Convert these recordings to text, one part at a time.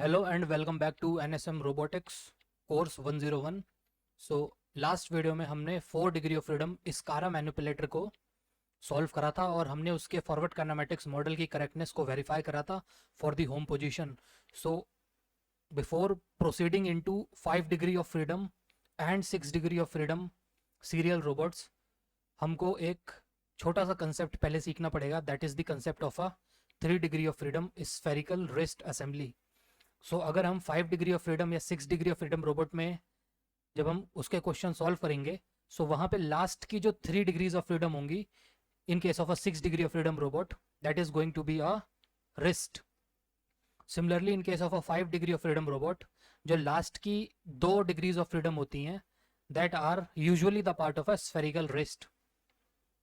Hello and welcome back to NSM Robotics course 101. So last video में हमने 4 degree of freedom इस्कारा manipulator को solve करा था और हमने उसके फॉरवर्ड काइनेमेटिक्स मॉडल की करेक्टनेस को वेरीफाई करा था for the home position. So before proceeding into 5 degree of freedom and 6 degree of freedom serial robots, हमको एक छोटा सा कंसेप्ट पहले सीखना पड़ेगा. That is the concept of a 3 degree of freedom spherical wrist assembly. सो अगर हम 5 डिग्री ऑफ फ्रीडम या 6 डिग्री ऑफ फ्रीडम रोबोट में जब हम उसके क्वेश्चन सॉल्व करेंगे, सो वहाँ पे लास्ट की जो 3 डिग्रीज ऑफ फ्रीडम होंगी in case of a 6 degree of freedom robot, that is going to be a wrist. Similarly in case of a 5 degree of freedom robot, जो लास्ट की 2 degrees of freedom होती हैं that are usually the part of a spherical wrist.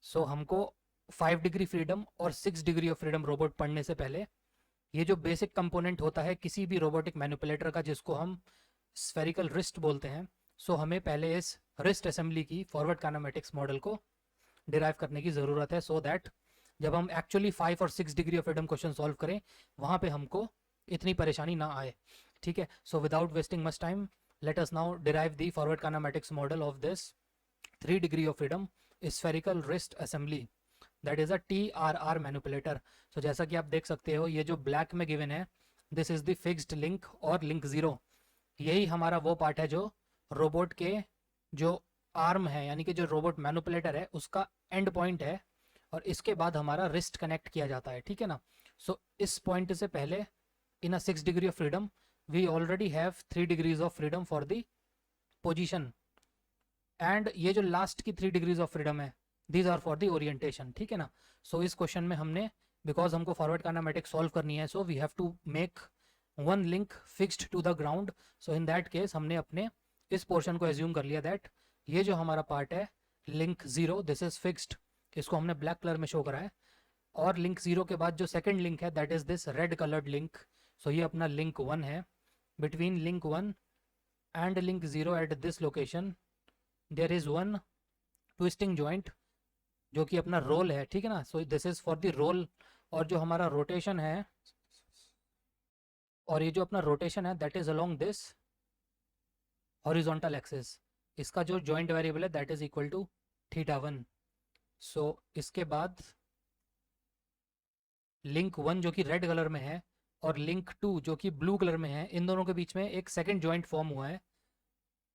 So हमको 5 degree freedom और 6 degree of freedom robot पढ़ने से पहले ये जो बेसिक कंपोनेंट होता है किसी भी रोबोटिक मैनिपुलेटर का, जिसको हम स्फेरिकल रिस्ट बोलते हैं, सो हमें पहले इस रिस्ट असेंबली की फॉरवर्ड काइनेमेटिक्स मॉडल को डिराइव करने की ज़रूरत है, सो दैट जब हम एक्चुअली 5 और 6 degree of freedom question solve करें वहाँ पे हमको इतनी परेशानी ना आए. ठीक है, so without wasting much time let us now derive the forward kinematics model of this 3 degree of freedom spherical wrist assembly, that is a TRR manipulator. So जैसा कि आप देख सकते हो, ये जो ब्लैक में गिवन है, this is the fixed link और लिंक ज़ीरो. यही हमारा वो पार्ट है जो रोबोट के जो आर्म है, यानी कि जो रोबोट मैनिपुलेटर है उसका एंड पॉइंट है, और इसके बाद हमारा रिस्ट कनेक्ट किया जाता है. ठीक है ना. सो इस पॉइंट से पहले in a 6 degree of freedom we already have 3 degrees of freedom for the position, and ये जो लास्ट की 3 डिग्रीज ऑफ फ्रीडम है these are for the orientation. ठीक है ना. सो इस क्वेश्चन में हमने, बिकॉज हमको फॉरवर्ड काइनेमेटिक्स सॉल्व करनी है, so we have to make one link fixed to the ground. So in that case हमने अपने इस पोर्शन को एज्यूम कर लिया दैट ये जो हमारा पार्ट है link zero, this is fixed, इसको हमने ब्लैक कलर में शो करा है. और लिंक ज़ीरो के बाद जो सेकेंड लिंक है that is this red coloured link. So ये अपना लिंक वन है. Between link one and link zero at this location there is one twisting joint जो कि अपना रोल है. ठीक है ना. So this is for the roll. और जो हमारा रोटेशन है, और ये जो अपना रोटेशन है that is along this horizontal axis. इसका जो जॉइंट वेरिएबल है दैट इज इक्वल टू θ1. सो इसके बाद लिंक वन जो कि रेड कलर में है और लिंक टू जो कि ब्लू कलर में है, इन दोनों के बीच में एक सेकेंड जॉइंट फॉर्म हुआ है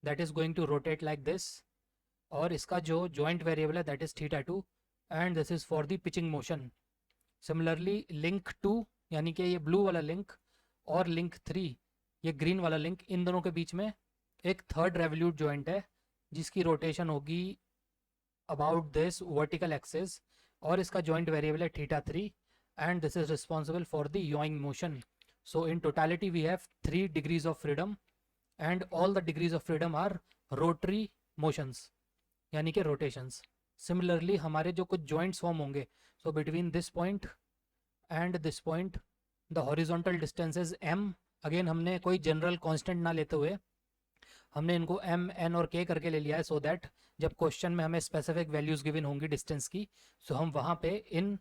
that is going to rotate like this. और इसका जो जॉइंट वेरिएबल है that is θ2, and this is for the pitching motion. Similarly link two यानी कि ये ब्लू वाला लिंक और लिंक थ्री ये ग्रीन वाला लिंक, इन दोनों के बीच में एक थर्ड रेवल्यूट जॉइंट है जिसकी रोटेशन होगी अबाउट दिस वर्टिकल एक्सिस, और इसका जॉइंट वेरिएबल है θ3, and this is responsible for the yawing motion. So in totality we have 3 degrees of freedom, and all the degrees of freedom are rotary motions, यानी कि rotations. Similarly हमारे जो कुछ joints form होंगे, so between this point and this point the horizontal distance is m. Again हमने कोई general constant ना लेते हुए हमने इनको m, n और k करके ले लिया है, सो दैट जब क्वेश्चन में हमें स्पेसिफिक वैल्यूज गिवन होंगी डिस्टेंस की, सो हम वहाँ पे इन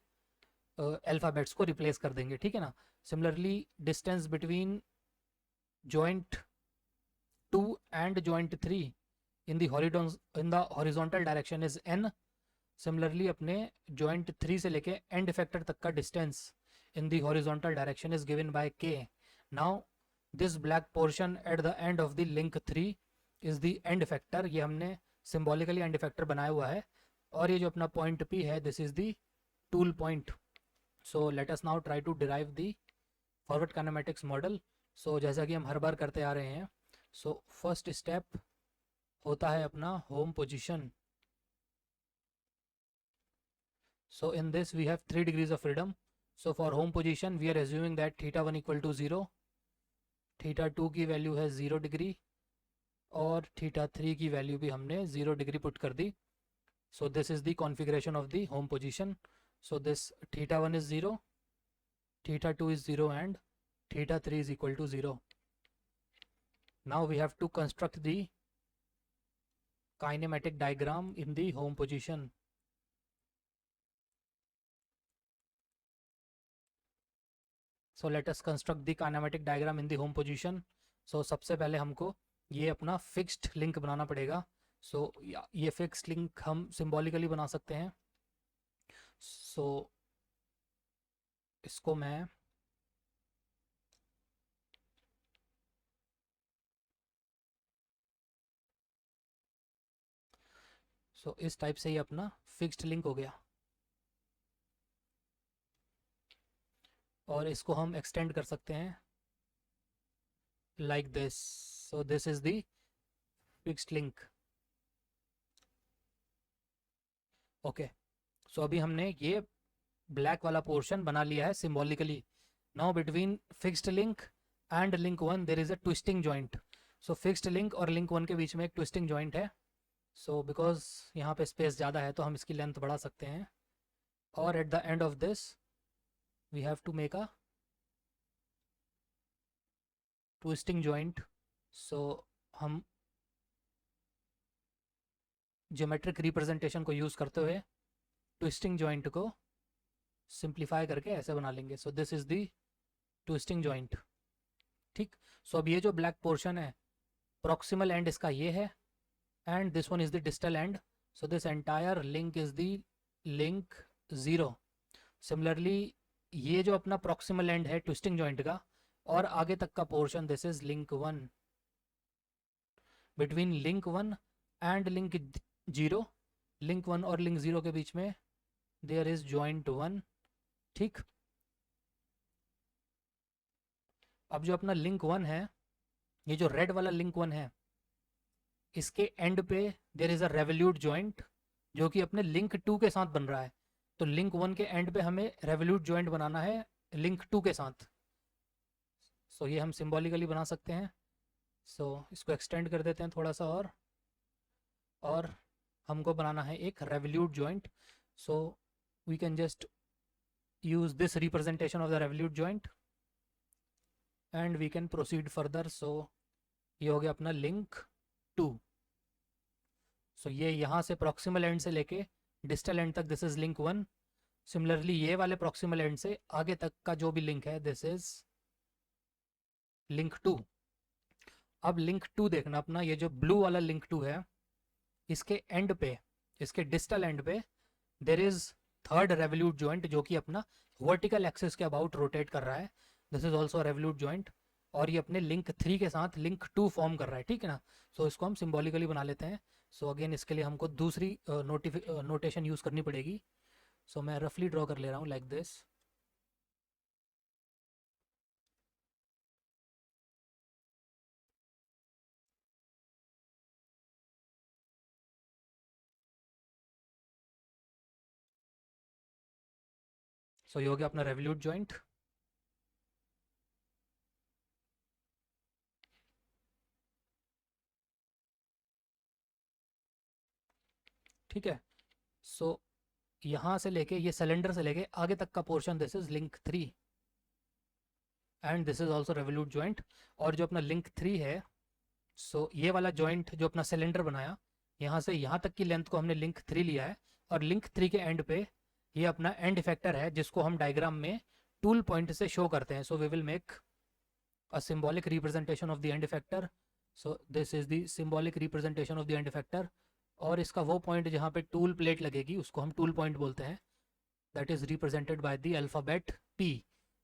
अल्फ़ाबेट्स को रिप्लेस कर देंगे. ठीक है ना. Similarly distance between joint 2 and joint 3 in the horizontal direction is n. Similarly अपने जॉइंट 3 से लेके एंड इफेक्टर तक का distance in the horizontal direction is given by k. Now this black portion at the end of the link 3 is the end effector. ये हमने symbolically end effector बनाया हुआ है. और ये जो अपना point P है this is the tool point. So let us now try to derive the forward kinematics model. So जैसा कि हम हर बार करते आ रहे हैं, so first step होता है अपना home position. So in this we have 3 degrees of freedom. So for home position we are assuming that θ1 equal to 0, θ2 की वैल्यू है 0 डिग्री, और θ3 की वैल्यू भी हमने 0 डिग्री पुट कर दी. So this is the configuration of the home position. So this θ1 is 0, θ2 is 0 and θ3 is equal to 0. Now we have to construct the kinematic diagram in the home position. So let us construct the kinematic diagram in the home position. So सबसे पहले हमको ये अपना fixed link बनाना पड़ेगा. सो ये fixed link हम symbolically बना सकते हैं. सो इसको मैं इस टाइप से ही अपना फिक्स्ड लिंक हो गया. और इसको हम एक्सटेंड कर सकते हैं like this. So this is the fixed link. Okay, so अभी हमने ये ब्लैक वाला पोर्शन बना लिया है symbolically. Now between fixed link and link one there is a twisting joint. So fixed link और लिंक वन के बीच में एक ट्विस्टिंग जॉइंट है. सो बिकॉज यहाँ पे स्पेस ज़्यादा है तो हम इसकी लेंथ बढ़ा सकते हैं. और at the end of this we have to make a twisting joint. So हम ज्योमेट्रिक रिप्रेजेंटेशन को यूज़ करते हुए ट्विस्टिंग जॉइंट को सिंप्लीफाई करके ऐसे बना लेंगे. सो this is the twisting joint. ठीक. सो अब ये जो ब्लैक पोर्शन है प्रॉक्सिमल एंड इसका ये है and this one is the distal end. So this entire link is the link 0. Similarly ये जो अपना proximal end है twisting joint का और आगे तक का portion this is link 1. Between link 1 and link 0, link 1 और link 0 के बीच में there is joint 1. ठीक. अब जो अपना link 1 है, ये जो रेड वाला link 1 है, इसके एंड पे there is a revolute joint जो कि अपने लिंक 2 के साथ बन रहा है. तो लिंक 1 के एंड पे हमें रेवोल्यूट जॉइंट बनाना है लिंक 2 के साथ. सो ये हम सिंबॉलिकली बना सकते हैं. सो इसको एक्सटेंड कर देते हैं थोड़ा सा और हमको बनाना है एक revolute joint. So we can just use this representation of the revolute joint and we can proceed further. So ये हो गया अपना लिंक 2. सो ये यहाँ से प्रॉक्सिमल एंड से लेके डिस्टल एंड तक दिस इज लिंक 1. सिमिलरली ये वाले प्रॉक्सिमल एंड से आगे तक का जो भी लिंक है दिस इज लिंक 2. अब लिंक 2 देखना अपना, ये जो ब्लू वाला लिंक 2 है इसके एंड पे, इसके डिस्टल एंड पे there is third revolute joint जो कि अपना वर्टिकल एक्सिस के अबाउट रोटेट कर रहा है. This is also revolute joint और ये अपने लिंक 3 के साथ लिंक 2 फॉर्म कर रहा है. ठीक है ना. सो इसको हम सिंबॉलिकली बना लेते हैं. सो अगेन इसके लिए हमको दूसरी नोटेशन यूज़ करनी पड़ेगी. सो मैं रफली ड्रॉ कर ले रहा हूँ लाइक दिस. सो ये हो गया अपना रेवोल्यूट जॉइंट. ठीक है. सो यहाँ से लेके ये सिलेंडर से लेके आगे तक का portion this is link 3 and this is also revolute joint. और जो अपना लिंक 3 है, सो ये वाला जॉइंट जो अपना सिलेंडर बनाया यहाँ से यहाँ तक की लेंथ को हमने लिंक 3 लिया है. और लिंक 3 के एंड पे ये अपना एंड इफेक्टर है जिसको हम डायग्राम में टूल पॉइंट से शो करते हैं. So we will make a symbolic representation of the end effector. So this is the symbolic representation of the end effector. और इसका वो पॉइंट जहाँ पे टूल प्लेट लगेगी उसको हम टूल पॉइंट बोलते हैं. That is represented by the alphabet P.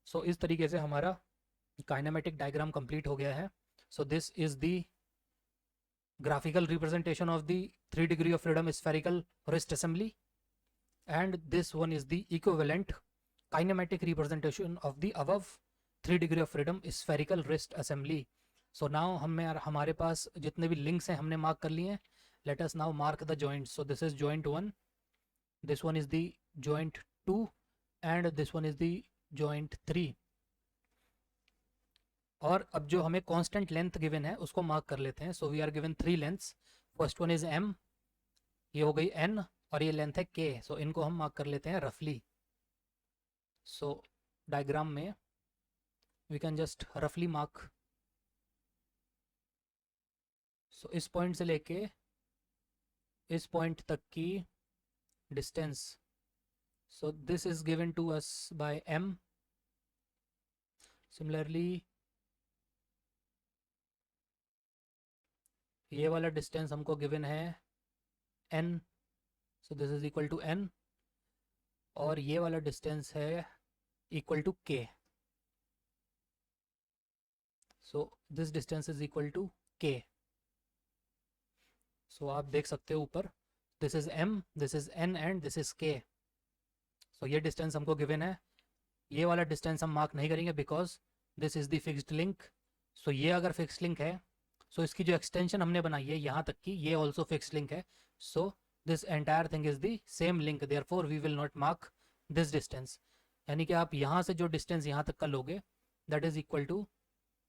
सो इस तरीके से हमारा काइनेमेटिक डायग्राम कंप्लीट हो गया है. So this is the graphical representation of the 3 degree of freedom spherical wrist assembly, and this one is the equivalent kinematic representation of the above 3 degree of freedom spherical wrist assembly. So now हमारे पास जितने भी links हैं हमने mark कर लिए हैं. Let us now mark the joints. So this is joint 1, this one is the joint 2 and this one is the joint 3. और अब जो हमें कांस्टेंट लेंथ गिवन है उसको मार्क कर लेते हैं. So we are given 3 lengths. First one is m, ये हो गई n और ये लेंथ है k. सो इनको हम मार्क कर लेते हैं रफली. सो डायग्राम में वी कैन जस्ट रफली मार्क. सो इस पॉइंट से लेके इस पॉइंट तक की distance, so this is given to us by m. Similarly ये वाला डिस्टेंस हमको गिवन है n, so this is equal to n, और ये वाला डिस्टेंस है equal to k, so this distance is equal to k। So आप देख सकते हो ऊपर, this is m, this is n and this is k। सो ये डिस्टेंस हमको गिवन है। ये वाला डिस्टेंस हम मार्क नहीं करेंगे because this is the fixed link. So ये अगर फिक्स्ड लिंक है, सो इसकी जो एक्सटेंशन हमने बनाई है यहाँ तक की, ये ऑल्सो फिक्स्ड लिंक है। So this entire thing is the same link, therefore we will not mark this distance. यानी कि आप यहाँ से जो डिस्टेंस यहाँ तक का लोगे, that is equal to,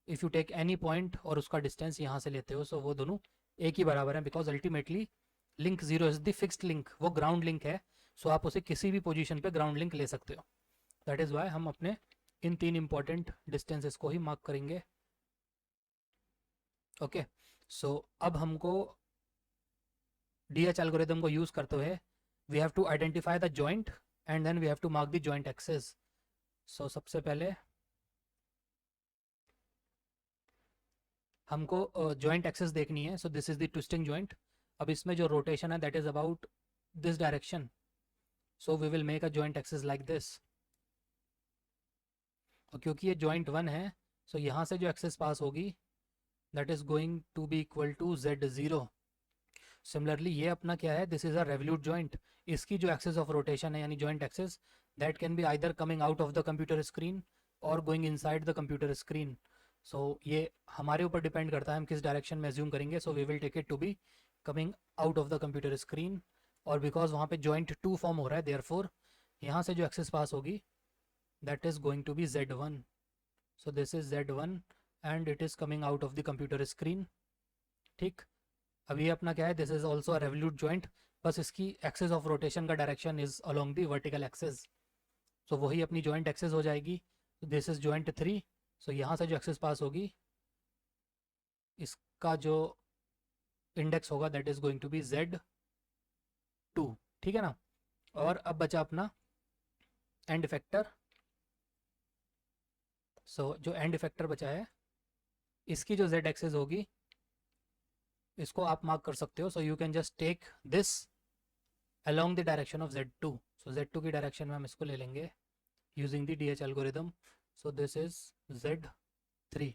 if you take any point और उसका डिस्टेंस यहाँ से लेते हो, सो वो दोनों एक ही बराबर है, because ultimately link zero is the fixed link, वो ग्राउंड लिंक है। सो आप उसे किसी भी पोजीशन पे ग्राउंड लिंक ले सकते हो। दैट इज़ वाई हम अपने इन 3 इंपॉर्टेंट डिस्टेंसेस को ही मार्क करेंगे। ओके, सो अब हमको DH एल्गोरिथम को यूज़ करते हुए we have to identify the joint and then we have to mark the joint axis. So सबसे पहले हमको जॉइंट एक्सेस देखनी है। So this is the twisting joint. अब इसमें जो रोटेशन है that is about this direction, so we will make a joint axis like this. और क्योंकि ये जॉइंट 1 है, सो यहाँ से जो एक्सेस पास होगी that is going to be equal to Z0। Similarly ये अपना क्या है, this is a revolute joint. इसकी जो एक्सेस ऑफ रोटेशन है यानी joint axis, that can be either coming out of the computer screen और going inside the computer screen. So ये हमारे ऊपर डिपेंड करता है हम किस डायरेक्शन में एज्यूम करेंगे। So we will take it to be coming out of the computer screen, और बिकॉज वहाँ पे जॉइंट 2 फॉर्म हो रहा है, देयरफॉर यहाँ से जो एक्सेस पास होगी that is going to be Z1। So this is Z1 and it is coming out of the computer screen. ठीक, अब ये अपना क्या है, this is also a revolute joint, बस इसकी एक्सेस ऑफ रोटेशन का direction is along the vertical axis. So वही अपनी जॉइंट एक्सेस हो जाएगी। This is joint 3। सो यहाँ से जो एक्सेस पास होगी, इसका जो इंडेक्स होगा that is going to be Z2। ठीक है ना। और अब बचा अपना एंड इफेक्टर। सो जो एंड इफेक्टर बचा है, इसकी जो Z एक्सेस होगी, इसको आप मार्क कर सकते हो। So you can just take this along the direction of Z2। So Z2 की डायरेक्शन में हम इसको ले लेंगे using the DH algorithm. So this is Z3।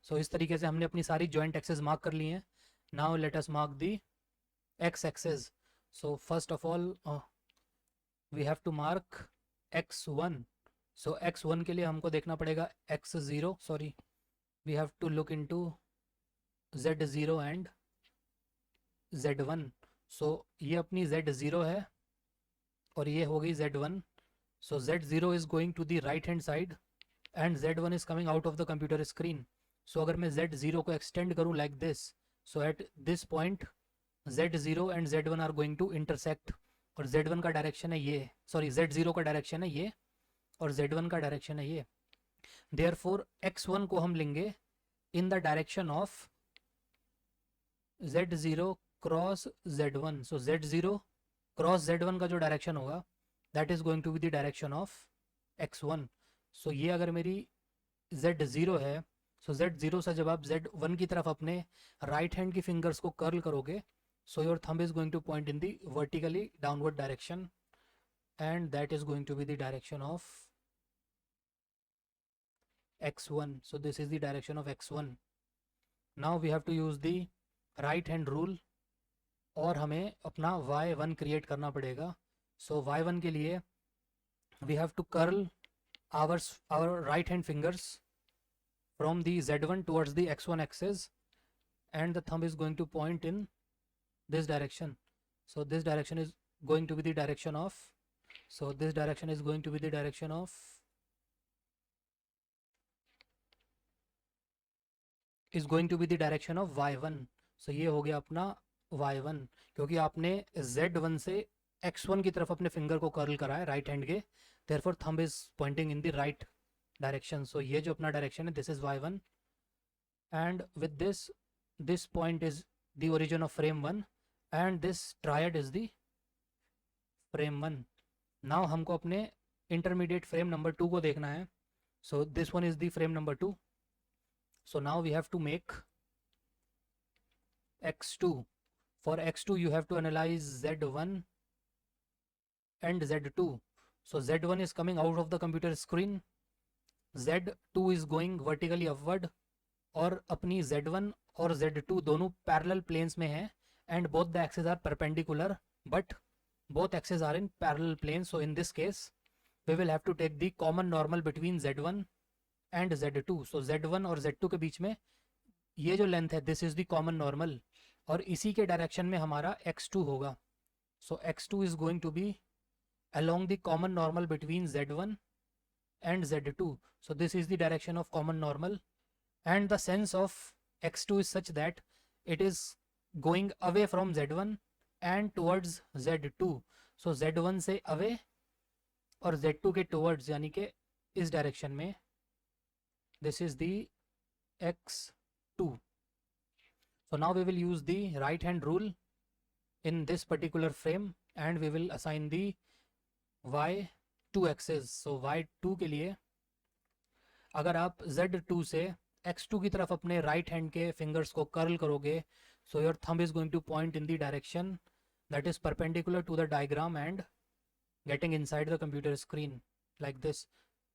सो इस तरीके से हमने अपनी सारी जॉइंट एक्सेस मार्क कर ली हैं। Now let us mark the X axis. So first of all we have to mark X1। So X1 के लिए हमको देखना पड़ेगा X0, sorry we have to look into Z0 and Z1। So ये अपनी Z0 है और ये हो गई Z1। So Z0 is going to the right hand side and Z1 is coming out of the computer screen. So अगर मैं Z0 को एक्सटेंड करूँ like this, so at this point Z0 and Z1 are going to intersect, और Z1 का direction है ये, sorry Z0 का direction है ये और Z1 का डायरेक्शन है ये। देयरफॉर X1 को हम लेंगे in the direction of Z0 cross Z1। So Z0 cross Z1 का जो डायरेक्शन होगा that is going to be the direction of X1। So ये अगर मेरी Z0 है, सो Z0 से जब आप Z1 की तरफ अपने राइट हैंड की फिंगर्स को कर्ल करोगे, so your thumb is going to point in the vertically downward direction and that is going to be the direction of X1। So this is the direction of X1। Now we have to use the right hand rule और हमें अपना Y1 create करना पड़ेगा। सो Y1 के लिए we have to curl our right hand fingers from the Z1 towards the X1 axis and the thumb is going to point in this direction. So this direction is going to be the direction of, so this direction is going to be the direction of, is going to be the direction of Y1। so ये हो गया अपना Y1, क्योंकि आपने Z1 से X1 की तरफ अपने फिंगर को कर्ल करा है राइट हैंड के, therefore thumb is pointing in the right direction. So ये जो अपना डायरेक्शन है this is Y1 and with this point is the origin of frame 1 and this triad is the frame 1। Now हमको अपने intermediate frame number 2 को देखना है। So this one is the frame number 2. So now we have to make x2. For x2 you have to analyze z1 and z2. So z1 is coming out of the computer screen, z2 is going vertically upward, और अपनी z1 और z2 दोनों parallel planes में हैं, and both the axes are perpendicular, but both axes are in parallel planes. So in this case we will have to take the common normal between z1 and z2. So z1 और z2 के बीच में ये जो length है, this is the common normal, और इसी के डायरेक्शन में हमारा x2 होगा. So x2 is going to be along the common normal between z1 and z2. So this is the direction of common normal, and the sense of x2 is such that it is going away from z1 and towards z2. So z1 से away और z2 के towards, यानी कि इस direction में, this is the x2. So now we will use the right hand rule in this particular frame and we will assign the y2 axis. So y2 के लिए अगर आप z2 से x2 की तरफ अपने राइट हैंड के फिंगर्स को कर्ल करोगे, so your thumb is going to point in the direction that is perpendicular to the diagram and getting inside the computer screen like this.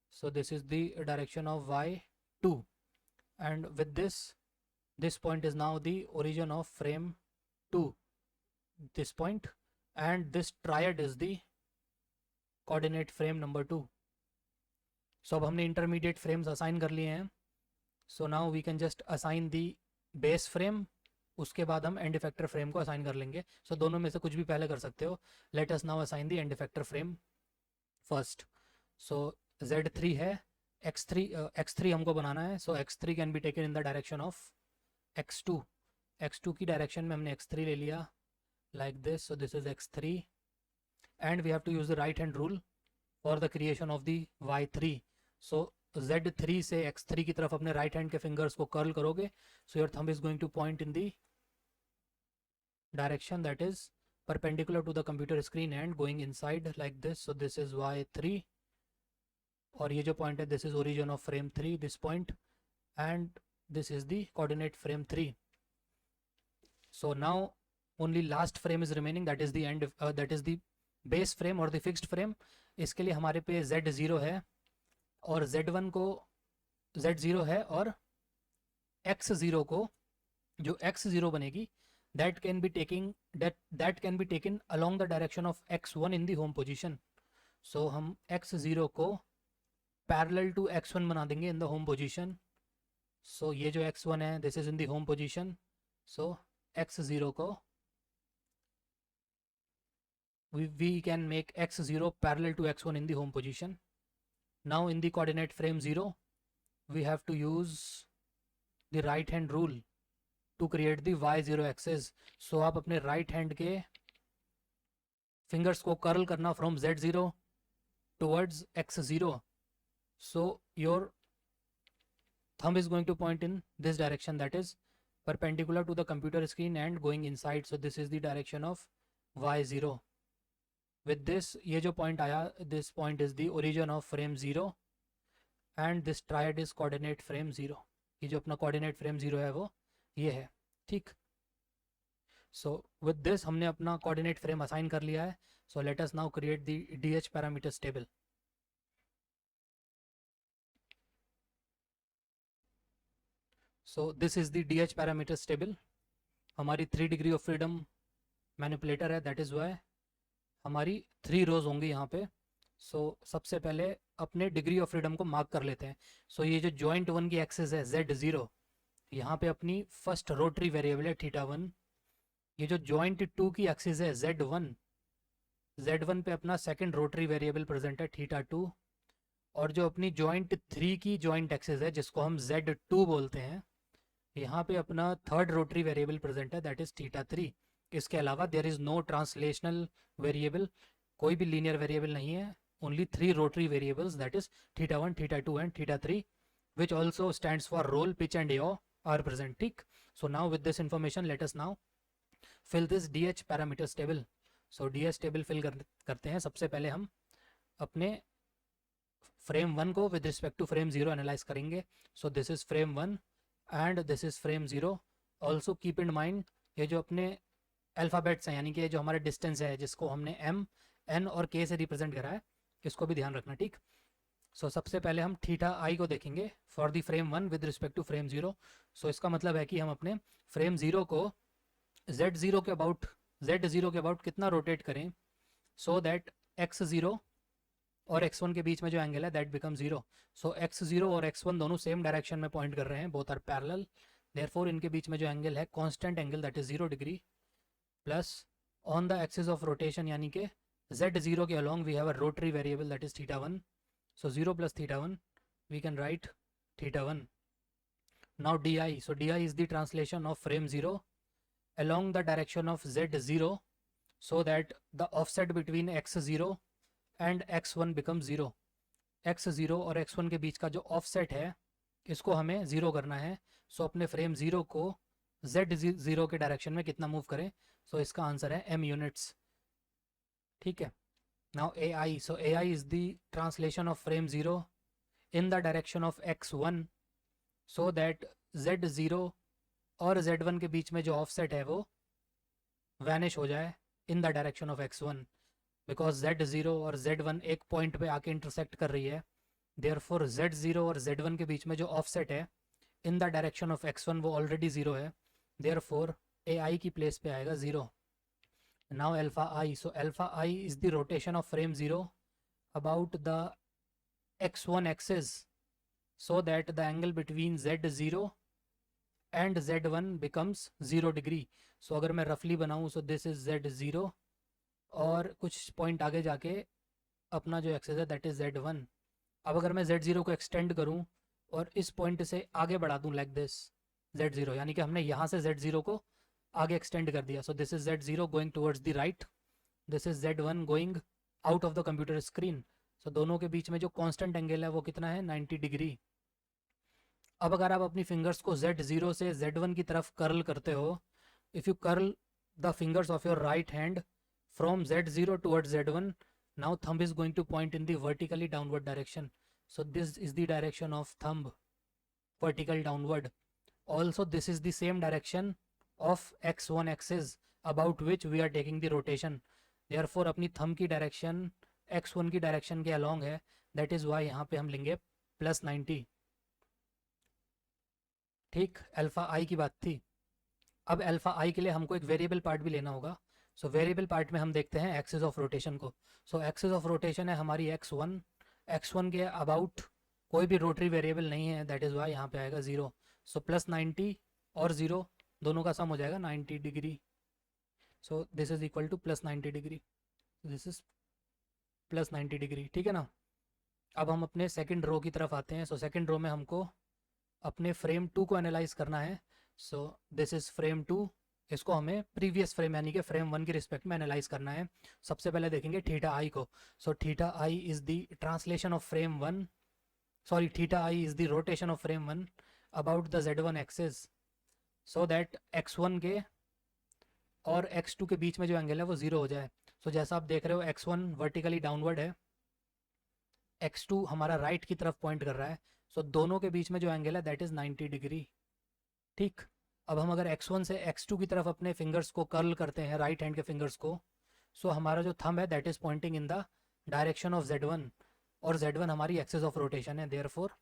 So this is the direction of y2, and with this point is now the origin of frame 2, this point, and this triad is the coordinate frame number 2. So अब हमने intermediate frames assign कर लिए हैं. So now we can just assign the base frame, उसके बाद हम end effector frame को assign कर लेंगे. So दोनों में से कुछ भी पहले कर सकते हो. Let us now assign the end effector frame first. So Z3 है, x3 हमको बनाना है. So x3 can be taken in the direction of x2. x2 की डायरेक्शन में हमने x3 ले लिया like this. So this is x3, and we have to use the right hand rule for the creation of the y3. So z3 से x3 की तरफ अपने right hand के fingers को curl करोगे, so your thumb is going to point in the direction that is perpendicular to the computer screen and going inside like this. So this is y3, और ये जो point है, this is origin of frame 3, this point, and this is the coordinate frame 3. So now only last frame is remaining, that is the end, that is the base frame और the fixed frame. इसके लिए हमारे पे z0 है और z1 को z0 है, और x0 को, जो x0 बनेगी, that can be taken along the direction of x1 in the home position. So हम x0 को parallel to x1 बना देंगे in the home position. So ये जो x1 है, this is in the home position. So x0 को we can make x0 parallel to x1 in the home position. Now in the coordinate frame 0, we have to use the right hand rule to create the y0 axis. So आप अपने right hand के fingers को curl करना from z0 towards x0. So your thumb is going to point in this direction, that is perpendicular to the computer screen and going inside. So this is the direction of y0. With this, ये जो point आया, this point is the origin of frame 0 and this triad is coordinate frame 0. ये जो अपना coordinate frame 0 है वो ये है, ठीक. So with this हमने अपना coordinate frame assign कर लिया है. So let us now create the DH parameters table. So this is the DH parameters table. हमारी 3 degree of freedom manipulator है, that is why हमारी 3 रोज होंगी यहाँ पे. सो सबसे पहले अपने डिग्री ऑफ फ्रीडम को मार्क कर लेते हैं. सो ये जो जॉइंट 1 की एक्सिस है z0, यहाँ पे अपनी फर्स्ट रोटरी वेरिएबल है θ1. ये जो जॉइंट 2 की एक्सिस है z1 पे अपना सेकंड रोटरी वेरिएबल प्रेजेंट है θ2, और जो अपनी जॉइंट 3 की जॉइंट एक्सिस है जिसको हम z2 बोलते हैं, यहाँ पे अपना थर्ड रोटरी वेरिएबल प्रेजेंट है, दैट इज θ3. इसके अलावा there is no translational variable, कोई भी लीनियर वेरिएबल नहीं है, only 3 rotary variables, that is θ1, θ2 and θ3, which also stands for roll, pitch and yaw are present, ठीक. So now with this information let us now fill this DH parameters table. So DH table fill करते हैं. सबसे पहले हम अपने frame 1 को with respect to frame 0 analyse करेंगे. So this is frame 1 and this is frame 0. Also keep in mind ये जो अपने अल्फ़ाबेट्स हैं, यानी कि जो हमारे डिस्टेंस है जिसको हमने m, n और k से रिप्रेजेंट करा है, इसको भी ध्यान रखना. ठीक. सो सबसे पहले हम थीटा आई को देखेंगे for the frame 1 with respect to frame 0. सो इसका मतलब है कि हम अपने फ्रेम 0 को z0 के अबाउट कितना रोटेट करें सो दैट x0 और x1 के बीच में जो एंगल है दैट बिकम 0. सो x0 और x1 दोनों सेम डायरेक्शन में पॉइंट कर रहे हैं, बोथ आर पैरेलल. देयरफॉर इनके बीच में जो एंगल है constant angle that is 0 degree plus on the axis of rotation यानी कि z0 के along we have a rotary variable that is theta 1. So 0 plus theta 1, we can write theta 1. Now di, so di is the translation of frame 0 along the direction of z0 so that the offset between x0 and x1 becomes 0. x0 और x1 के बीच का जो offset है इसको हमें 0 करना है. सो अपने फ्रेम 0 को z0 के डायरेक्शन में कितना मूव करें. सो इसका आंसर है m यूनिट्स. ठीक है. Now AI, so AI is the translation of frame 0 in the direction of x1 so that z0 और z1 के बीच में जो offset है वो vanish हो जाए in the direction of x1, because z0 और z1 एक point पे आके intersect कर रही है. therefore z0 और z1 के बीच में जो offset है in the direction of x1 वो already 0 है. therefore AI की place पे आएगा 0. Now alpha I, so alpha I is the rotation of frame 0 about the x1 axis so that the angle between z0 and z1 becomes 0 degree. So अगर मैं रफली बनाऊँ so this is z0 और कुछ point आगे जाके अपना जो एक्सेस है दैट इज z1. अब अगर मैं z0 को एक्सटेंड करूँ और इस पॉइंट से आगे बढ़ा दूँ लाइक दिस z0, यानी कि हमने यहाँ से z0 को आगे एक्सटेंड कर दिया. So this is z0 going towards the right, this is z1 going out of the computer screen. So दोनों के बीच में जो कांस्टेंट एंगल है वो कितना है 90 डिग्री. अब अगर आप अपनी फिंगर्स को z0 से z1 की तरफ कर्ल करते हो, if you curl the fingers of your right hand from z0 towards z1, now thumb is going to point in the vertically downward direction. So this is the direction of thumb, vertical downward. Also this is the same direction of x1 axis about which we are taking the rotation. therefore अपनी thumb की direction x1 की direction के along है, that is why यहाँ पे हम लेंगे +90. ठीक. अल्फा आई की बात थी. अब अल्फा आई के लिए हमको एक वेरिएबल पार्ट भी लेना होगा. सो वेरिएबल पार्ट में हम देखते हैं एक्सिस ऑफ रोटेशन को. सो एक्सिस ऑफ रोटेशन है हमारी x1 के अबाउट कोई भी रोटरी वेरिएबल नहीं है, दैट इज़ वाई यहाँ पे आएगा 0. सो +90 और 0 दोनों का सम हो जाएगा 90 degree. So this is equal to +90 degree, this is +90 degree. ठीक है ना. अब हम अपने सेकंड रो की तरफ आते हैं. सो सेकंड रो में हमको अपने फ्रेम 2 को एनालाइज करना है. सो दिस इज फ्रेम 2, इसको हमें प्रीवियस फ्रेम यानी कि फ्रेम 1 के रिस्पेक्ट में एनालाइज करना है. सबसे पहले देखेंगे थीटा आई को. सो theta i is the translation of frame 1, sorry theta i is the rotation of frame 1 about the z1 axis so that x1 के और x2 के बीच में जो एंगल है वो 0 हो जाए. सो जैसा आप देख रहे हो x1 वर्टिकली डाउनवर्ड है, x2 हमारा राइट की तरफ पॉइंट कर रहा है. सो दोनों के बीच में जो एंगल है दैट इज़ 90 डिग्री. ठीक. अब हम अगर x1 से x2 की तरफ अपने फिंगर्स को कर्ल करते हैं, राइट हैंड के फिंगर्स को, सो हमारा जो थंब है that is pointing in the direction of z1 और z1 हमारी एक्सिस ऑफ रोटेशन है. देयरफॉर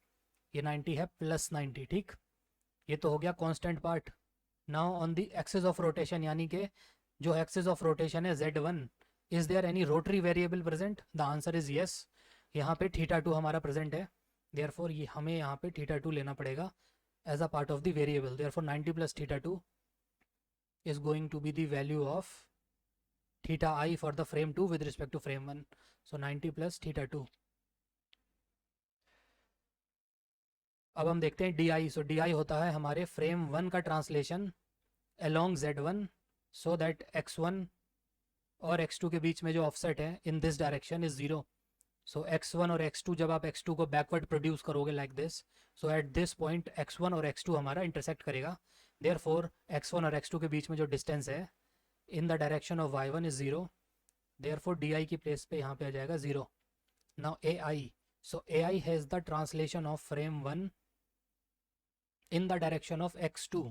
ये 90 है +90. ठीक. ये तो हो गया constant part. Now on the axis of rotation यानी कि जो एक्सिस ऑफ रोटेशन है z1, is there any rotary variable present. The answer is yes. यहाँ पे θ2 हमारा प्रेजेंट है. देयरफॉर ये हमें यहाँ पे θ2 लेना पड़ेगा as a part of the variable. Therefore 90 + θ2 is going to be the value of theta i for the frame 2 with respect to frame 1. So 90 + θ2. अब हम देखते हैं D I. So D I होता है हमारे फ्रेम 1 का translation along z1 so that x1 और x2 के बीच में जो ऑफसेट है in this direction is 0. So x1 और x2 जब आप x2 को बैकवर्ड प्रोड्यूस करोगे like this, so at this point x1 और x2 हमारा इंटरसेक्ट करेगा. देयरफॉर x1 और x2 के बीच में जो डिस्टेंस है इन the direction of y1 is 0. Therefore D I की प्लेस पे यहाँ पे आ जाएगा 0. Now A I. So AI has the translation of frame 1 in the direction of x2.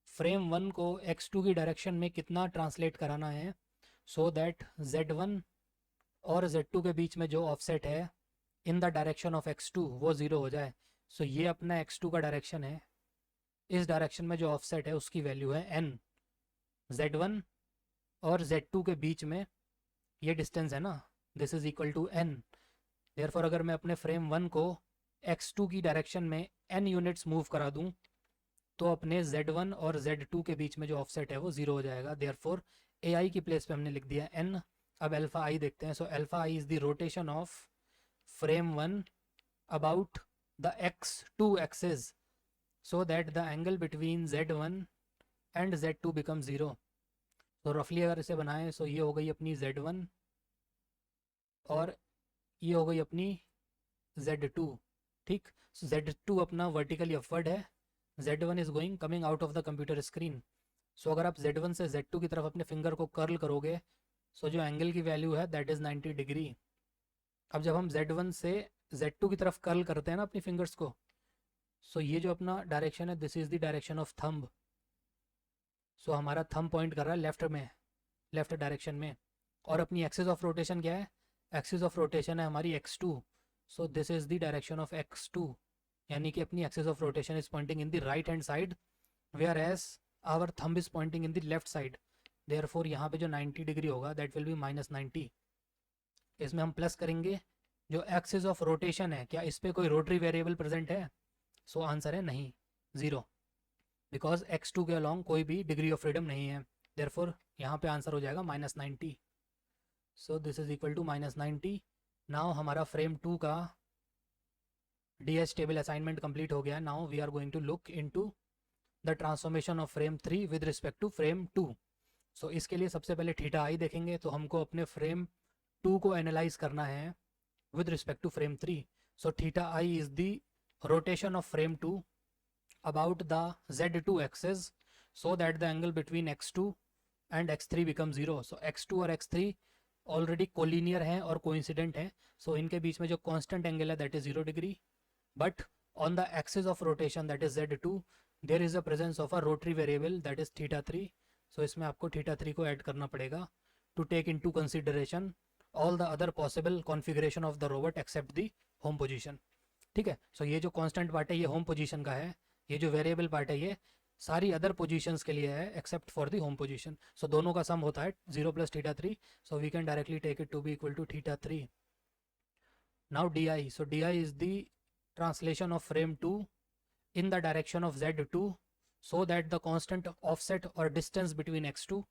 Frame 1 को x2 की डायरेक्शन में कितना ट्रांसलेट कराना है सो दैट z1 और z2 के बीच में जो ऑफसेट है इन द डायरेक्शन ऑफ x2 वो ज़ीरो हो जाए. सो ये अपना x2 का डायरेक्शन है. इस डायरेक्शन में जो ऑफसेट है उसकी वैल्यू है n. z1 और z2 के बीच में ये डिस्टेंस है ना, this is equal to n. Therefore अगर मैं अपने फ्रेम 1 को x2 की डायरेक्शन में n यूनिट्स मूव करा दूं तो अपने z1 और z2 के बीच में जो ऑफसेट है वो ज़ीरो हो जाएगा. देयरफॉर ai की प्लेस पे हमने लिख दिया n. अब अल्फा आई देखते हैं. So alpha I is the rotation of frame 1 about the x2 axis so that the angle between z1 and z2 becomes 0. तो रफली अगर इसे बनाएं सो ये हो गई अपनी z1 और ये हो गई अपनी z2. ठीक, so z2 अपना वर्टिकली अपवर्ड है, z1 is going coming out of the computer screen. So अगर आप z1 से z2 की तरफ अपने फिंगर को कर्ल करोगे सो जो एंगल की वैल्यू है दैट इज़ 90 डिग्री. अब जब हम z1 से z2 की तरफ कर्ल करते हैं ना अपनी फिंगर्स को, सो ये जो अपना डायरेक्शन है this is the direction of thumb. So हमारा थंब पॉइंट कर रहा है लेफ्ट में, लेफ्ट डायरेक्शन में. और अपनी एक्सिस ऑफ रोटेशन क्या है? एक्सिस ऑफ रोटेशन है हमारी x2. So this is the direction of x2, यानी कि अपनी axis of rotation is pointing in the right hand side whereas our thumb is pointing in the left side. Therefore यहाँ पे जो 90 degree होगा that will be -90. इसमें हम plus करेंगे जो एक्सिस ऑफ रोटेशन है. क्या इस पर कोई रोटरी वेरिएबल प्रेजेंट है? सो आंसर है नहीं, ज़ीरो, बिकॉज x2 के अलॉन्ग कोई भी डिग्री ऑफ फ्रीडम नहीं है. देयरफॉर यहाँ पे आंसर हो जाएगा -90. So this is equal to -90. Now हमारा फ्रेम 2 का DH टेबल असाइनमेंट कंप्लीट हो गया. Now we are going to look into the transformation of frame 3 with respect to frame 2. So इसके लिए सबसे पहले थीटा आई देखेंगे. तो हमको अपने फ्रेम 2 को एनालाइज करना है with respect to frame 3. So theta i is the rotation of frame 2 about the z2 axis so that the angle between x2 and x3 becomes 0. so x2 और x3 ऑलरेडी कोलिनियर हैं और coincident हैं. सो इनके बीच में जो constant angle है that is 0 degree. But on the axis of rotation that is z2 there is a presence of a rotary variable that is theta 3. सो इसमें आपको थीटा 3 को ऐड करना पड़ेगा to take into consideration all the other possible configuration of the robot except the home position. ठीक है, सो ये जो कांस्टेंट पार्ट है ये होम पोजीशन का है, ये जो वेरिएबल पार्ट है ये सारी अदर पोजीशंस के लिए है except for the home position. So दोनों का सम होता है 0 + theta 3. So we can directly take it to be equal to theta 3. Now D. So D is the translation of frame 2 in the direction of z2 so that the constant offset और distance between x2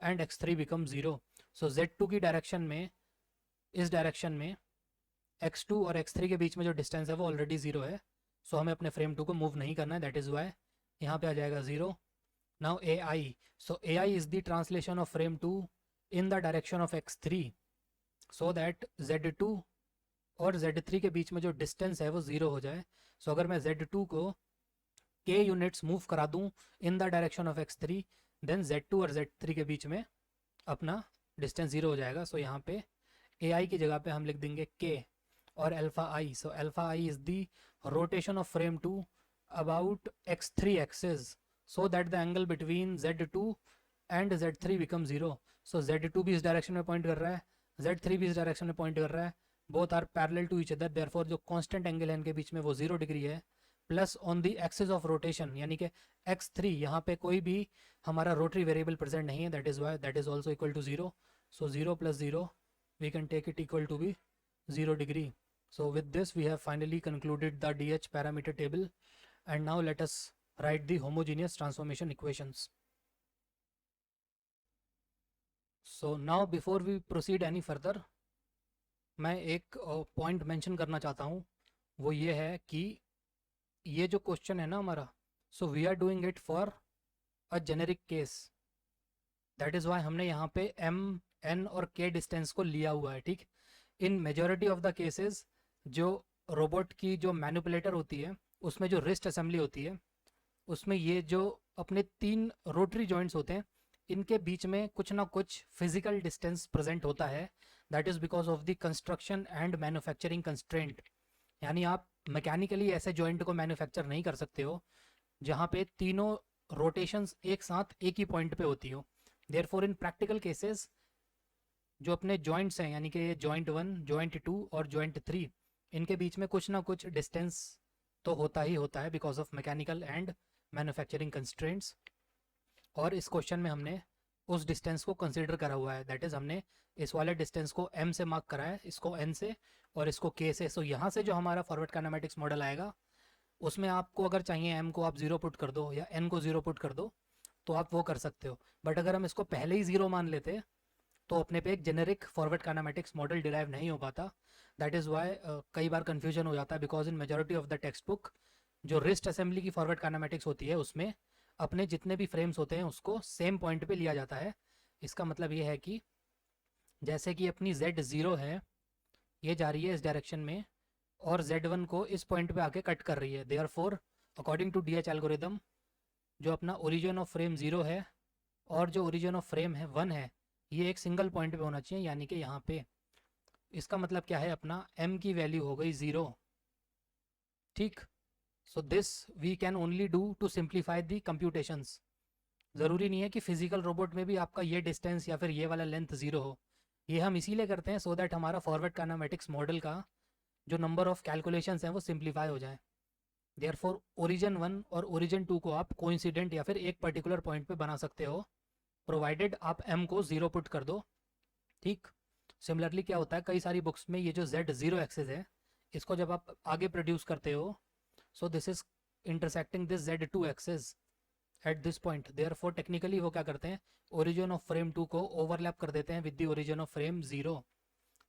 and x3 become 0. So z2 की direction में, इस direction में x2 और x3 के बीच में जो डिस्टेंस है वो ऑलरेडी 0 है. सो हमें अपने फ्रेम 2 को मूव नहीं करना है, दैट इज़ वाई यहाँ पे आ जाएगा 0. Now A I. So A I is the translation of frame 2 in the direction of x3 so that z2 और z3 के बीच में जो डिस्टेंस है वो 0 हो जाए. सो अगर मैं z2 को k यूनिट्स मूव करा दूँ in the direction of x3 then z2 और z3 के बीच में अपना डिस्टेंस 0 हो जाएगा. सो यहाँ पे ए आई की जगह पे हम लिख देंगे k और alpha I. So alpha I is the rotation of frame 2 about x3 axis so that the angle between z2 and z3 become 0. So z2 भी इस डायरेक्शन में पॉइंट कर रहा है, z3 भी इस डायरेक्शन में पॉइंट कर रहा है, both are parallel to each other. Therefore जो कांस्टेंट एंगल है इनके बीच में वो 0 डिग्री है. Plus on the axis of rotation यानी कि x3 यहाँ पे कोई भी हमारा रोटरी वेरिएबल प्रेजेंट नहीं है, that is why that is also equal to 0. So 0 + 0 we can take it equal to be 0 degree. So with this we have finally concluded the DH parameter table, and now let us write the homogeneous transformation equations. So now before we proceed any further, मैं एक point mention करना चाहता हूँ. वो ये है कि ये जो क्वेश्चन है ना हमारा, so we are doing it for a generic case. That is why हमने यहाँ पे m, n और k डिस्टेंस को लिया हुआ है. ठीक, in majority of the cases जो रोबोट की जो मैनिपुलेटर होती है उसमें जो रिस्ट असेंबली होती है उसमें ये जो अपने 3 रोटरी जॉइंट्स होते हैं इनके बीच में कुछ ना कुछ फिजिकल डिस्टेंस प्रेजेंट होता है. That is because of the construction and manufacturing constraint. यानी आप मैकेनिकली ऐसे जॉइंट को मैन्युफैक्चर नहीं कर सकते हो जहाँ पे तीनों रोटेशंस एक साथ एक ही पॉइंट पे होती हो। देयरफॉर इन प्रैक्टिकल केसेस जो अपने जॉइंट्स हैं, यानी कि जॉइंट 1, जॉइंट 2 और जॉइंट 3, इनके बीच में कुछ ना कुछ डिस्टेंस तो होता ही होता है because of mechanical and manufacturing constraints. और इस क्वेश्चन में हमने उस डिस्टेंस को कंसिडर करा हुआ है, दैट इज़ हमने इस वाले डिस्टेंस को m से मार्क करा है, इसको n से और इसको k से। सो यहाँ से जो हमारा फॉरवर्ड काइनेमेटिक्स मॉडल आएगा उसमें आपको अगर चाहिए m को आप 0 पुट कर दो या n को 0 पुट कर दो तो आप वो कर सकते हो। बट अगर हम इसको पहले ही 0 मान लेते तो अपने पे एक generic forward kinematics model derive नहीं हो पाता। दैट इज़ वाई कई बार कन्फ्यूजन हो जाता है because in majority of the text book जो रिस्ट असेंबली की फॉरवर्ड काइनेमेटिक्स होती है उसमें अपने जितने भी फ्रेम्स होते हैं उसको सेम पॉइंट पे लिया जाता है। इसका मतलब ये है कि जैसे कि अपनी Z0 है, ये जा रही है इस डायरेक्शन में और Z1 को इस पॉइंट पे आके कट कर रही है। Therefore according to DH algorithm जो अपना ओरिजिन ऑफ फ्रेम 0 है और जो ओरिजिन ऑफ फ्रेम है 1 है, ये एक सिंगल पॉइंट पे होना चाहिए, यानी कि यहाँ पे। इसका मतलब क्या है, अपना m की वैल्यू हो गई 0। ठीक, so this we can only do to simplify the computations. ज़रूरी नहीं है कि फिजिकल रोबोट में भी आपका ये डिस्टेंस या फिर ये वाला लेंथ 0 हो। ये हम इसीलिए करते हैं सो दैट हमारा फॉरवर्ड काइनेमेटिक्स मॉडल का जो नंबर ऑफ कैलकुलेशंस हैं वो सिंप्लीफाई हो जाए। देयरफॉर ओरिजिन 1 और ओरिजिन 2 को आप कोइंसिडेंट या फिर एक पर्टिकुलर पॉइंट पे बना सकते हो प्रोवाइडेड आप m को 0 पुट कर दो। ठीक, सिमिलरली क्या होता है कई सारी बुक्स में ये जो Z0 एक्सिस है इसको जब आप आगे प्रोड्यूस करते हो सो this is intersecting this Z2 axis at this point. Therefore technically वो क्या करते हैं, ओरिजिन ऑफ फ्रेम 2 को ओवरलैप कर देते हैं with the origin of frame 0।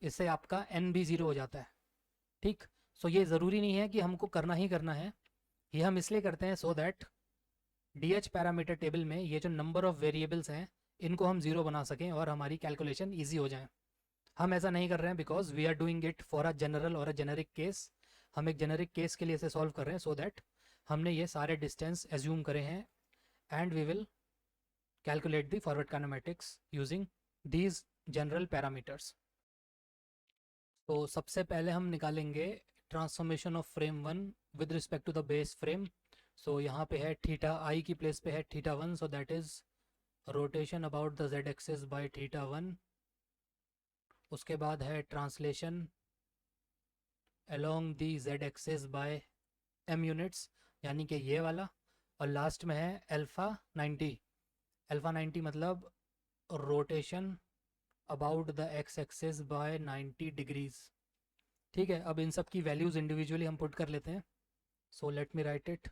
इससे आपका n भी 0 हो जाता है। ठीक, सो ये ज़रूरी नहीं है कि हमको करना ही करना है, ये हम इसलिए करते हैं so that DH parameter table में ये जो नंबर ऑफ वेरिएबल्स हैं इनको हम 0 बना सकें और हमारी कैलकुलेशन ईजी हो जाए। हम ऐसा नहीं कर रहे हैं because we are doing it for a general और अ जेनेरिक केस। हम एक जेनेरिक केस के लिए इसे सॉल्व कर रहे हैं सो दैट हमने ये सारे डिस्टेंस एज्यूम करे हैं and we will calculate the forward kinematics using these general parameters। तो सबसे पहले हम निकालेंगे transformation of frame 1 with respect to the base frame. So यहाँ पे है थीटा आई की प्लेस पे है theta 1, so that is rotation about the z axis by theta 1। उसके बाद है translation along the z axis by m units, यानी कि ये वाला। और लास्ट में है अल्फ़ा 90। अल्फ़ा 90 मतलब rotation about the x axis by 90 degrees. ठीक है, अब इन सब की वैल्यूज़ इंडिविजुअली हम पुट कर लेते हैं। So let me write it.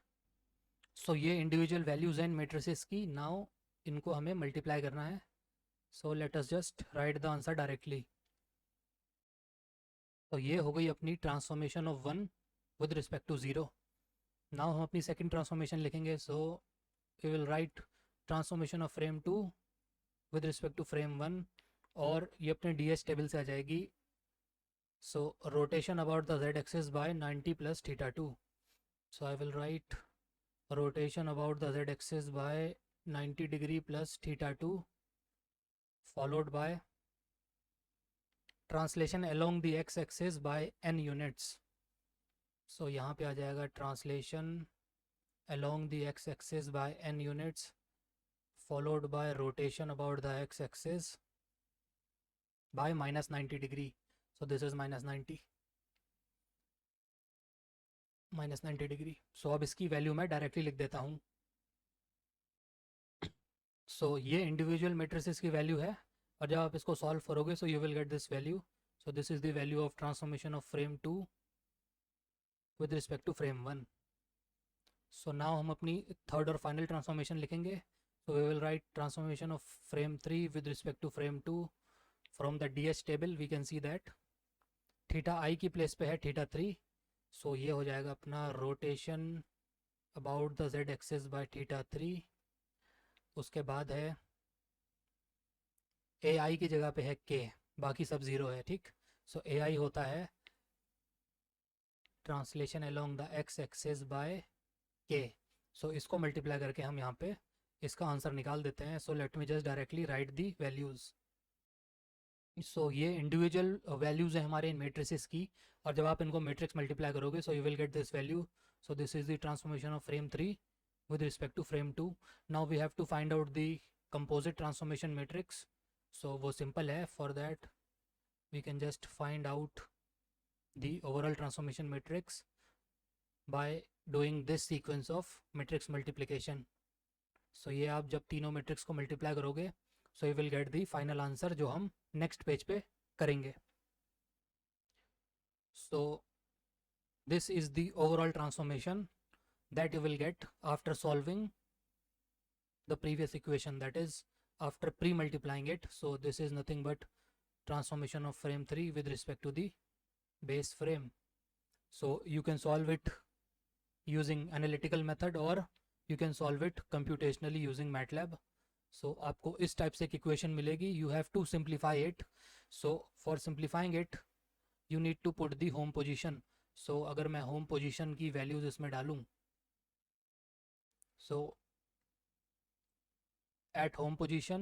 So ये इंडिविजुअल वैल्यूज़ हैं मेट्रिसेस की, नाउ इनको हमें मल्टीप्लाई करना है। So let us just write the answer directly. तो ये हो गई अपनी transformation of 1 with respect to 0। Now हम अपनी सेकंड ट्रांसफॉर्मेशन लिखेंगे। So we will write transformation of frame 2 with respect to frame 1 और ये अपने DH टेबल से आ जाएगी। सो rotation about the z axis by 90 plus theta 2। So I will write rotation about the z axis by 90 degree plus theta 2 followed by translation along the x axis by n units. So यहाँ पे आ जाएगा translation along the x axis by n units followed by rotation about the x axis by minus 90 degree। so this is minus 90 degree. So अब इसकी value मैं directly लिख देता हूँ। सो ये इंडिविजुअल मेट्रिसेस की वैल्यू है और जब आप इसको सॉल्व करोगे so you will get this value. So this is the value of transformation of frame 2 with respect to frame 1। So now हम अपनी थर्ड और फाइनल ट्रांसफॉर्मेशन लिखेंगे। So we will write transformation of frame 3 with respect to frame 2 from the DH table। we can see that theta i की place पे है theta 3। सो ये हो जाएगा अपना rotation about the z axis by theta 3। उसके बाद है ए आई की जगह पे है k, बाकी सब 0 है। ठीक, सो ए आई होता है translation along the x axis by k। So इसको मल्टीप्लाई करके हम यहाँ पे इसका आंसर निकाल देते हैं। So let me just directly write the values. So ये इंडिविजुअल वैल्यूज़ हैं हमारे इन मेट्रिसेस की, और जब आप इनको मैट्रिक्स मल्टीप्लाई करोगे so you will get this value. So this is the transformation of frame 3 with respect to frame 2. Now we have to find out the composite transformation matrix. So वो simple है. For that we can just find out the overall transformation matrix by doing this sequence of matrix multiplication. So ये आप जब तीनों matrix को multiply करोगे so you will get the final answer जो हम next page पे करेंगे. So this is the overall transformation that you will get after solving the previous equation, that is after pre-multiplying it. So this is nothing but transformation of frame 3 with respect to the base frame. So you can solve it using analytical method or you can solve it computationally using MATLAB. So आपको इस type से एक equation मिलेगी. You have to simplify it. So for simplifying it you need to put the home position. So अगर मैं home position की values इसमें डालूँ, so at home position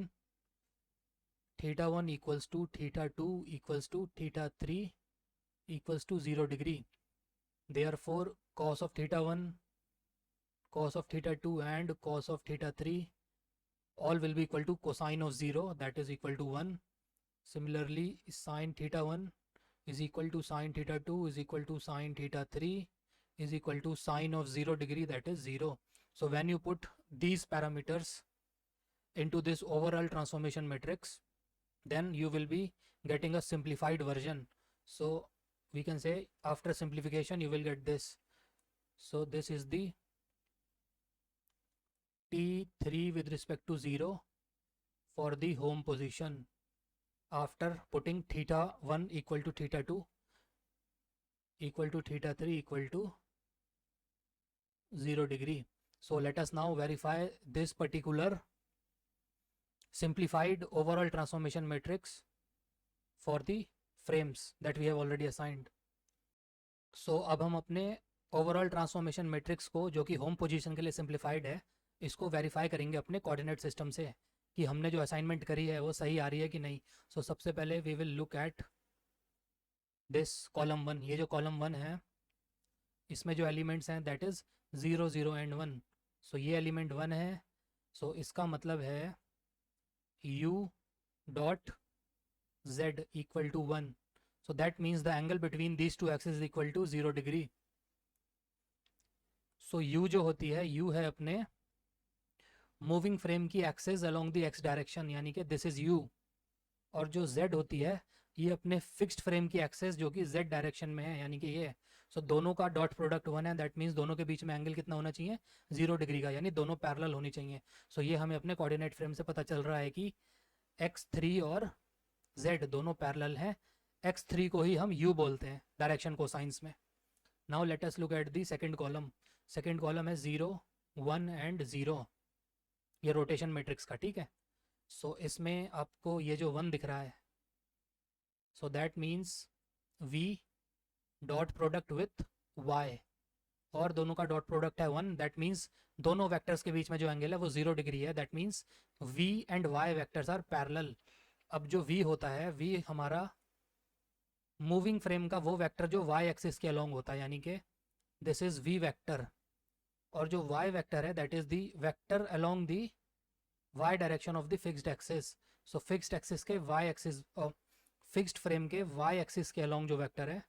theta 1 equals to theta 2 equals to theta 3 equals to 0 degree. Therefore cos of theta 1, cos of theta 2 and cos of theta 3 all will be equal to cosine of 0, that is equal to 1. Similarly sin theta 1 is equal to sin theta 2 is equal to sin theta 3 is equal to sine of 0 degree, that is 0. So when you put these parameters into this overall transformation matrix, then you will be getting a simplified version. So we can say after simplification you will get this. So this is the T3 with respect to 0 for the home position after putting theta 1 equal to theta 2 equal to theta 3 equal to 0 degree. So let us now verify this particular simplified overall transformation matrix for the frames that we have already assigned. So अब हम अपने overall transformation matrix को, जो कि home position के लिए simplified है, इसको verify करेंगे अपने coordinate system से कि हमने जो assignment करी है वो सही आ रही है कि नहीं. So सबसे पहले we will look at this column 1. ये जो column 1 है इसमें जो elements हैं that is 0, 0 and 1. So ये element 1 है. So इसका मतलब है u dot z equal to 1. So that means the angle between these two axes is equal to 0 degree. So u जो होती है, u है अपने मूविंग फ्रेम की axes along the x direction, यानी कि दिस इज u. और जो z होती है ये अपने फिक्स्ड फ्रेम की एक्सेस जो कि z डायरेक्शन में है, यानी कि ये. सो दोनों का डॉट प्रोडक्ट 1 है, दैट मीन्स दोनों के बीच में एंगल कितना होना चाहिए, 0 डिग्री का, यानी दोनों पैरेलल होनी चाहिए. सो ये हमें अपने कोऑर्डिनेट फ्रेम से पता चल रहा है कि x3 और z दोनों पैरेलल हैं. x3 को ही हम u बोलते हैं डायरेक्शन को साइंस में. Now let us look at the second column. Second column है 0, 1 एंड 0, ये रोटेशन मैट्रिक्स का, ठीक है. सो इसमें आपको ये जो 1 दिख रहा है, so that means v dot product with y, और दोनों का डॉट प्रोडक्ट है 1, दैट मीन्स दोनों वेक्टर्स के बीच में जो एंगल है वो 0 डिग्री है. That means v and y vectors are parallel. अब जो v होता है, v हमारा मूविंग फ्रेम का वो वेक्टर जो y एक्सिस के अलोंग होता है, यानी कि दिस इज v वेक्टर. और जो y वेक्टर है that is the vector along the y direction of the fixed axis. So fixed axis के y एक्सिस, फिक्स्ड फ्रेम के y एक्सिस के अलोंग जो वेक्टर है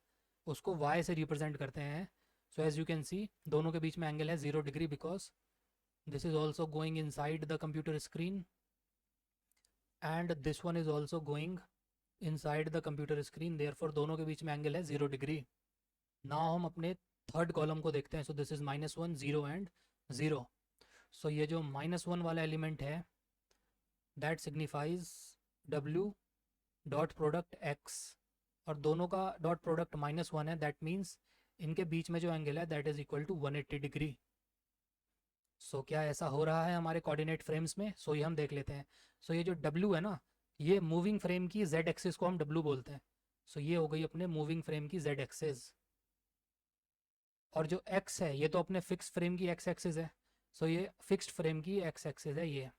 उसको y से रिप्रेजेंट करते हैं. So as you can see दोनों के बीच में एंगल है 0 degree because this is also going inside the computer screen and this one is also going inside the computer screen, therefore दोनों के बीच में एंगल है 0 डिग्री. नाउ हम अपने थर्ड कॉलम को देखते हैं. सो दिस इज -1, 0 एंड 0. सो ये जो -1 वाला एलिमेंट है that signifies w dot product x, और दोनों का डॉट प्रोडक्ट -1 है, दैट मीन्स इनके बीच में जो एंगल है that is equal to 180 degree. So क्या ऐसा हो रहा है हमारे कोऑर्डिनेट फ्रेम्स में? सो ये हम देख लेते हैं. सो ये जो w है ना, ये मूविंग फ्रेम की z एक्सिस को हम w बोलते हैं. सो ये हो गई अपने मूविंग फ्रेम की z एक्सिस, और जो x है ये तो अपने फिक्स फ्रेम की x एक्सिस है. सो ये फिक्स्ड फ्रेम की x एक्सिस है ये.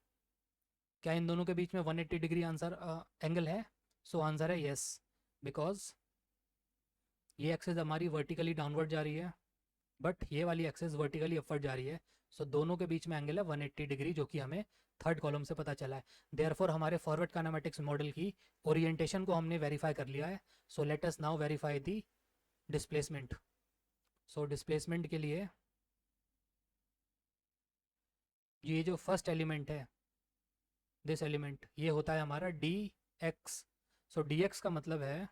क्या इन दोनों के बीच में 180 डिग्री आंसर एंगल है? सो आंसर है यस, बिकॉज ये एक्सेस हमारी वर्टिकली डाउनवर्ड जा रही है बट ये वाली एक्सेस वर्टिकली अपवर्ड जा रही है। सो दोनों के बीच में एंगल है 180 डिग्री, जो कि हमें थर्ड कॉलम से पता चला है। देयरफॉर हमारे फॉरवर्ड काइनेमेटिक्स मॉडल की ओरिएंटेशन को हमने वेरीफाई कर लिया है। So let us now verify दी डिस्प्लेसमेंट। सो डिस्प्लेसमेंट के लिए ये जो फर्स्ट एलिमेंट है, दिस एलिमेंट, ये होता है हमारा डी एक्स। सो डी एक्स का मतलब है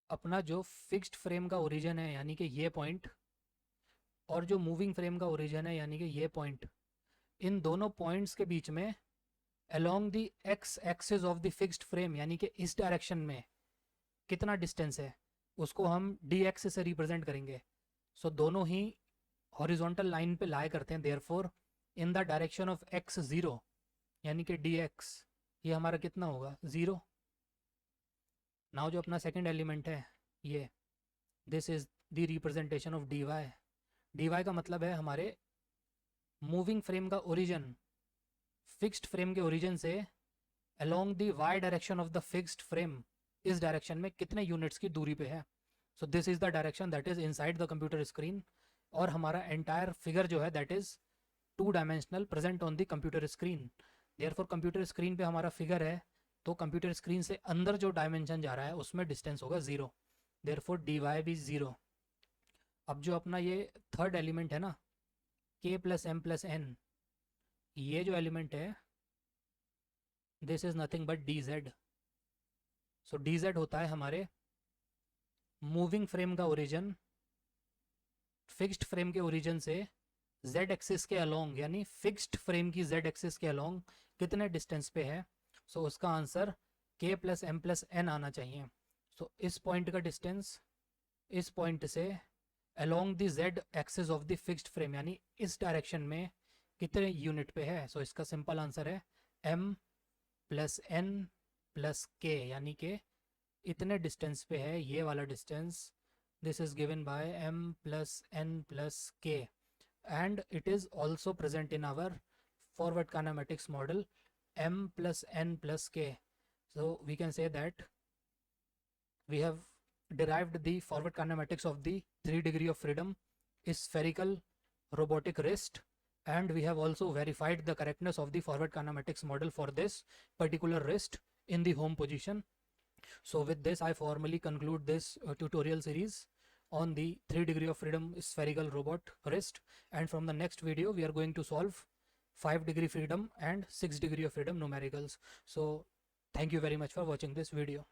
अपना जो फिक्स्ड फ्रेम का ओरिजिन है यानी कि ये पॉइंट, और जो मूविंग फ्रेम का ओरिजिन है यानी कि ये पॉइंट, इन दोनों पॉइंट्स के बीच में along the x axis of the fixed frame यानी कि इस डायरेक्शन में कितना डिस्टेंस है उसको हम डी एक्स से रिप्रेजेंट करेंगे। सो दोनों ही हॉरिजॉन्टल लाइन पे लाई करते हैं। Therefore in the direction of x zero यानी कि डी एक्स, ये हमारा कितना होगा, ज़ीरो। नाउ जो अपना सेकेंड एलिमेंट है ये, this is the representation of D Y. D Y का मतलब है हमारे मूविंग फ्रेम का ओरिजिन फिक्स्ड फ्रेम के ओरिजिन से along the Y direction of the fixed frame, इस डायरेक्शन में कितने यूनिट्स की दूरी पे है। So this is the direction that is inside the computer screen, और हमारा एंटायर फिगर जो है that is 2 dimensional present on the computer screen. Therefore computer screen पे हमारा फिगर है, तो कंप्यूटर स्क्रीन से अंदर जो डायमेंशन जा रहा है उसमें डिस्टेंस होगा 0। देयरफॉर डी वाई भी 0। अब जो अपना ये थर्ड एलिमेंट है ना, k plus M plus N, ये जो एलिमेंट है this is nothing but D Z. So D Z होता है हमारे मूविंग फ्रेम का ओरिजिन फिक्स्ड फ्रेम के ओरिजिन से जेड एक्सिस के अलोंग यानी फिक्स्ड फ्रेम की जेड एक्सिस के अलोंग कितने डिस्टेंस पे है। सो उसका answer k plus M plus N आना चाहिए। सो इस पॉइंट का डिस्टेंस इस पॉइंट से along the Z axis of the fixed frame यानी इस डायरेक्शन में कितने यूनिट पे है। सो इसका सिंपल आंसर है m plus N plus K, यानी कि इतने डिस्टेंस पे है ये वाला distance. This is given by m plus N plus K, and it is also present in our forward kinematics model m plus n plus k. So we can say that we have derived the forward kinematics of the 3 degree of freedom spherical robotic wrist, and we have also verified the correctness of the forward kinematics model for this particular wrist in the home position. So with this I formally conclude this tutorial series on the 3 degree of freedom spherical robot wrist, and from the next video we are going to solve 5 degree freedom and 6 degree of freedom numericals. So thank you very much for watching this video.